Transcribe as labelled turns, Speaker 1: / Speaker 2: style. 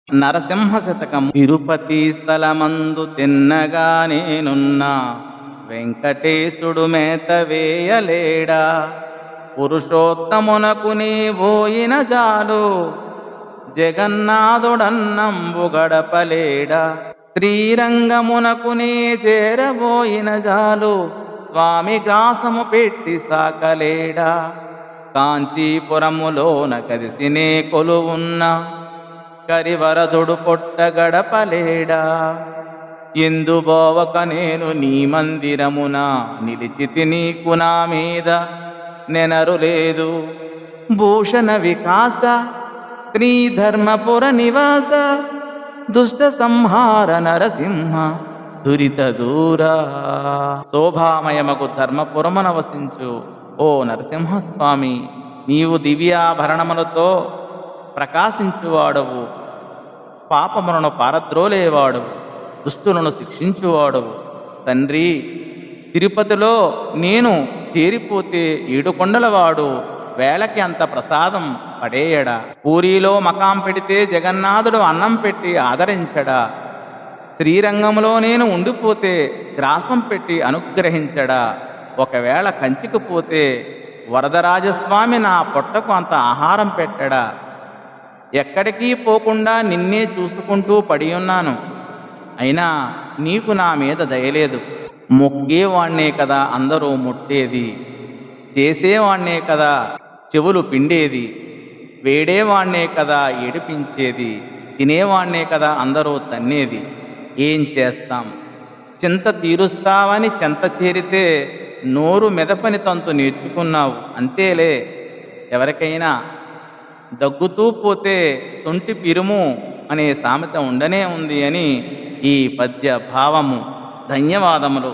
Speaker 1: నరసింహ శతకం. తిరుపతి స్థలమందు తిన్నగా నేనున్నా, వెంకటేశుడు మేత వేయలేడా. పురుషోత్తమునకు నీ పోయిన జాలు, జగన్నాథుడన్నంబు గడపలేడా. శ్రీరంగమునకు నీ చేరబోయిన జాలు, స్వామి గ్రాసము పెట్టి సాకలేడా. కాంచీపురములోన కదిసినే కొలువున్న, కరివరదుడు పొట్ట గడపలేడా. ఎందుబోవక నేను నీ మందిరమున, నిలిచితి నీకు నా మీద నెనరు లేదు. భూషణ వికాస శ్రీధర్మపుర నివాస, దుష్ట సంహార నరసింహ దురిత దూరా. శోభామయమగు ధర్మపురమున వసించు ఓ నరసింహస్వామి, నీవు దివ్యాభరణములతో ప్రకాశించువాడవు, పాపములను పారద్రోలేవాడవు, దుష్టులను శిక్షించువాడవు. తండ్రి, తిరుపతిలో నేను చేరిపోతే ఏడుకొండలవాడు వేళకి అంత ప్రసాదం పడేయడా. పూరీలో మకాం పెడితే జగన్నాథుడు అన్నం పెట్టి ఆదరించడా. శ్రీరంగంలో నేను ఉండిపోతే గ్రాసం పెట్టి అనుగ్రహించడా. ఒకవేళ కంచికి పోతే వరదరాజస్వామి నా పొట్టకు అంత ఆహారం పెట్టడా. ఎక్కడికి పోకుండా నిన్నే చూసుకుంటూ పడి ఉన్నాను, అయినా నీకు నా మీద దయలేదు. మొక్కేవాణ్ణే కదా అందరూ ముట్టేది, చేసేవాణ్ణే కదా చెవులు పిండేది, వేడేవాణ్ణే కదా ఏడిపించేది, తినేవాణ్ణే కదా అందరూ తన్నేది. ఏం చేస్తాం, చింత తీరుస్తావని చెంత చేరితే నోరు మెదపని తంతు నేర్చుకున్నావు, అంతేలే. ఎవరికైనా దగ్గుతూ పోతే సొంటి పిరుము అనే సామెత ఉండనే ఉంది అని ఈ పద్య భావము. ధన్యవాదములు.